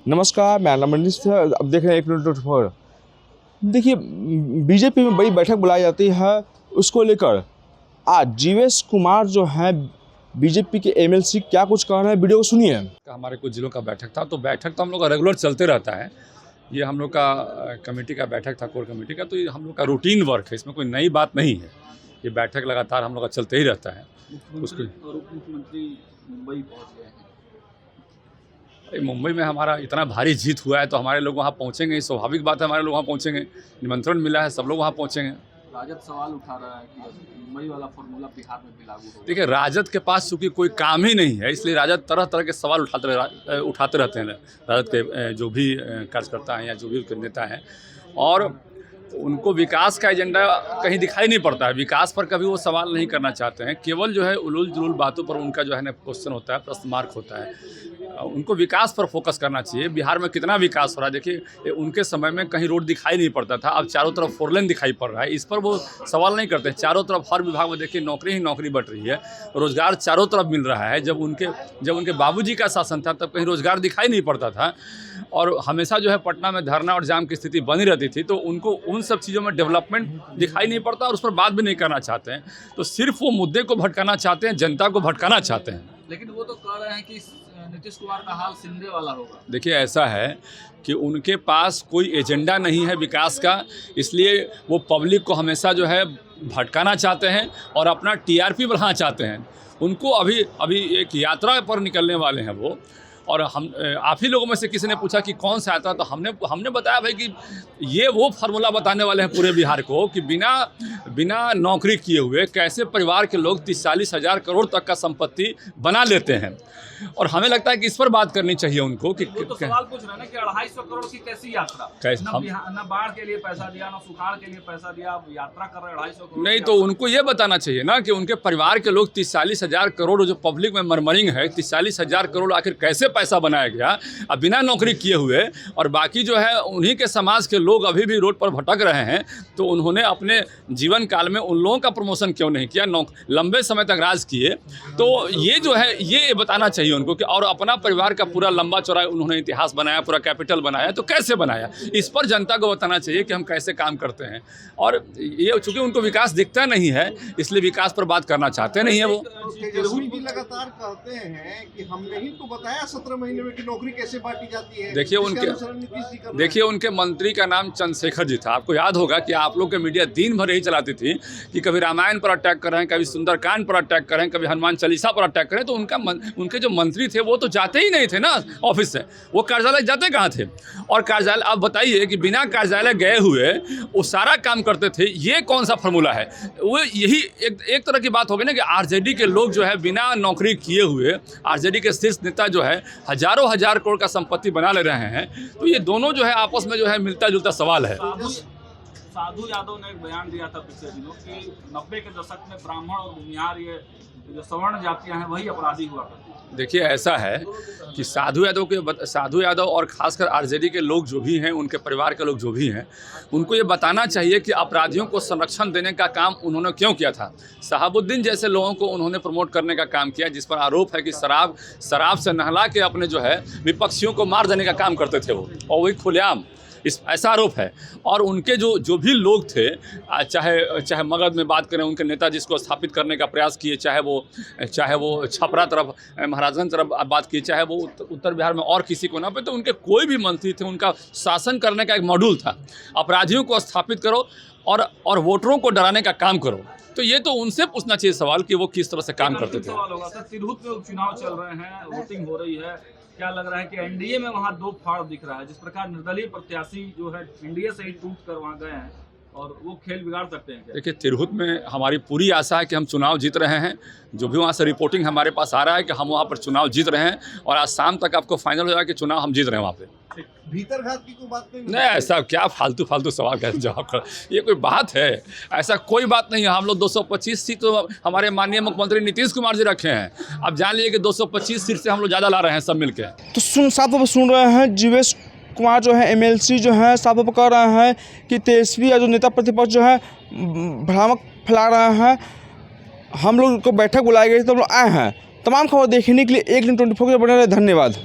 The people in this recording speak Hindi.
नमस्कार, मैं मनीष है। अब देख रहे हैं 1 मिनट 24। देखिए, बीजेपी में बड़ी बैठक बुलाई जाती है, उसको लेकर आज जीवेश कुमार जो हैं बीजेपी के एमएलसी क्या कुछ कह रहे हैं, वीडियो को सुनिए। हमारे कुछ जिलों का बैठक था, तो बैठक तो हम लोग का रेगुलर चलते रहता है। ये हम लोग का कमेटी का बैठक था, कोर कमेटी का, तो ये हम लोग का रूटीन वर्क है, इसमें कोई नई बात नहीं है। ये बैठक लगातार हम लोग का चलते ही रहता है। उसके मुख्यमंत्री मुंबई पहुंच गए हैं। मुंबई में हमारा इतना भारी जीत हुआ है, तो हमारे लोग वहाँ पहुँचेंगे, स्वाभाविक बात है, हमारे लोग वहाँ पहुँचेंगे। निमंत्रण मिला है, सब लोग वहाँ पहुँचेंगे। राजद सवाल उठा रहा है कि मुंबई वाला फॉर्मूला बिहार में भी लागू होगा। देखिए, राजद के पास चूँकि कोई काम ही नहीं है, इसलिए राजद तरह तरह के सवाल उठाते रहते हैं। राजद के जो भी कार्यकर्ता हैं या जो भी नेता हैं, और उनको विकास का एजेंडा कहीं दिखाई नहीं पड़ता है। विकास पर कभी वो सवाल नहीं करना चाहते हैं, केवल जो है उलूल जुलूल बातों पर उनका जो है ना क्वेश्चन होता है, प्रश्न मार्क होता है। उनको विकास पर फोकस करना चाहिए। बिहार में कितना विकास हो रहा है, देखिए उनके समय में कहीं रोड दिखाई नहीं पड़ता था, अब चारों तरफ 4 लेन दिखाई पड़ रहा है। इस पर वो सवाल नहीं करते। चारों तरफ हर विभाग में देखिए नौकरी ही नौकरी बढ़ रही है, रोजगार चारों तरफ मिल रहा है। जब उनके बाबूजी का शासन था, तब कहीं रोजगार दिखाई नहीं पड़ता था, और हमेशा जो है पटना में धरना और जाम की स्थिति बनी रहती थी। तो उनको उन सब चीज़ों में डेवलपमेंट दिखाई नहीं पड़ता, और उस पर बात भी नहीं करना चाहते हैं। तो सिर्फ वो मुद्दे को भटकाना चाहते हैं, जनता को भटकाना चाहते हैं। लेकिन वो तो कह रहे हैं कि नीतीश कुमार का हाल शिंदे वाला होगा। देखिए, ऐसा है कि उनके पास कोई एजेंडा नहीं है विकास का, इसलिए वो पब्लिक को हमेशा जो है भटकाना चाहते हैं और अपना टीआरपी बढ़ाना चाहते हैं। उनको अभी एक यात्रा पर निकलने वाले हैं वो, और हम आप ही लोगों में से किसी ने पूछा कि कौन सा यात्रा, तो हमने बताया भाई कि ये वो फार्मूला बताने वाले हैं पूरे बिहार को कि बिना नौकरी किए हुए कैसे परिवार के लोग 30-40 हज़ार करोड़ तक का संपत्ति बना लेते हैं। और हमें लगता है कि इस पर बात करनी चाहिए उनको कि वो तो सवाल पूछ रहे हैं ना कि 250 करोड़ की कैसी यात्रा, न बाढ़ के लिए पैसा दिया, न सुखाड़ के लिए पैसा दिया, आप यात्रा कर रहे हैं 250 करोड़। नहीं, तो उनको ये बताना चाहिए ना कि उनके परिवार के लोग 30-40 हज़ार करोड़ जो पब्लिक में मरमरिंग है, 30-40 हज़ार करोड़ आखिर कैसे पैसा बनाया गया अब बिना नौकरी किए हुए। और बाकी जो है उन्हीं के समाज के लोग अभी भी रोड पर भटक रहे हैं, तो उन्होंने अपने जीवन काल में उन लोगों का प्रमोशन क्यों नहीं किया, लंबे समय तक राज किए। तो ये जो है ये बताना चाहिए उनको कि, और अपना परिवार का पूरा लंबा चौड़ा उन्होंने इतिहास बनाया, पूरा कैपिटल बनाया, तो कैसे बनाया, इस पर जनता को बताना चाहिए कि हम कैसे काम करते हैं। और ये चूँकि उनको विकास दिखता नहीं है, इसलिए विकास पर बात करना चाहते नहीं है वो। तेजस्वी भी लगातार कहते हैं कि हमने ही तो बताया 17 महीने में कि नौकरी कैसे बांटी जाती है। देखिए उनके मंत्री का नाम चंद्रशेखर जी था। आपको याद होगा कि आप लोग के मीडिया दिन भर यही चलाती थी कि कभी रामायण पर अटैक कर रहे हैं, कभी सुंदरकांड पर अटैक कर रहे हैं, कभी हनुमान चालीसा पर अटैक कर रहे हैं। तो उनके जो मंत्री थे वो तो जाते ही नहीं थे ना ऑफिस से, वो कार्यालय जाते कहाँ थे। और कार्यालय आप बताइए कि बिना कार्यालय गए हुए वो सारा काम करते थे, ये कौन सा फार्मूला है। वो यही एक तरह की बात होगी ना कि आरजेडी के लोग जो है बिना नौकरी किए हुए, आरजेडी के शीर्ष नेता जो है हजारों हजार करोड़ का संपत्ति बना ले रहे हैं। तो ये दोनों जो है आपस में जो है मिलता जुलता सवाल है। साधु यादव ने एक बयान दिया था पिछले दिनों कि 90 के दशक में ब्राह्मण और भूमिहार, ये जो सवर्ण जातियां हैं, वही अपराधी हुआ करती। देखिए, ऐसा है कि साधु यादव और खासकर आरजेडी के लोग जो भी हैं, उनके परिवार के लोग जो भी हैं, उनको ये बताना चाहिए कि अपराधियों को संरक्षण देने का काम उन्होंने क्यों किया था। शहाबुद्दीन जैसे लोगों को उन्होंने प्रमोट करने का काम किया, जिस पर आरोप है कि शराब से नहला के अपने जो है विपक्षियों को मार देने का काम करते थे वो, और वही खुलेआम ऐसा आरोप है। और उनके जो भी लोग थे, चाहे मगध में बात करें, उनके नेता जिसको स्थापित करने का प्रयास किए, चाहे वो छपरा तरफ, महाराजगंज तरफ बात की, चाहे वो उत्तर बिहार में और किसी को ना पे, तो उनके कोई भी मंत्री थे, उनका शासन करने का एक मॉड्यूल था, अपराधियों को स्थापित करो और वोटरों को डराने का काम करो। तो ये तो उनसे पूछना चाहिए सवाल कि वो किस तरह से काम करते थे। तिरहुत में उपचुनाव चल रहे हैं, वोटिंग हो रही है, क्या लग रहा है कि एनडीए में वहाँ 2 फाड़ दिख रहा है। जिस प्रकार निर्दलीय प्रत्याशी जो है एनडीए से ही टूट कर वहाँ गए हैं, और वो खेल बिगाड़ सकते हैं क्या? देखिए, तिरहुत में हमारी पूरी आशा है कि हम चुनाव जीत रहे हैं। जो भी वहाँ से रिपोर्टिंग हमारे पास आ रहा है कि हम वहाँ पर चुनाव जीत रहे हैं, और आज शाम तक आपको फाइनल हो जाएगा कि चुनाव हम जीत रहे हैं वहाँ पे। भीतर घात की कोई बात नहीं? ऐसा क्या फालतू सवाल का जवाब कर, ये कोई बात है? ऐसा कोई बात नहीं है। हम लोग 225 सीट तो हमारे माननीय मुख्यमंत्री नीतीश कुमार जी रखे हैं। अब जान लीजिए कि 225 सीट से हम लोग ज़्यादा ला रहे हैं सब मिलके। तो सुन रहे हैं जीवेश कुमार जो है एमएलसी जो है साफ कह रहे हैं कि तेजस्वी या जो नेता प्रतिपक्ष जो है भ्रामक फैला रहे हैं। हम लोग को बैठक बुलाई गई तो हम लोग आए हैं। तमाम खबर देखने के लिए 1 दिन 24 बने रहे। धन्यवाद।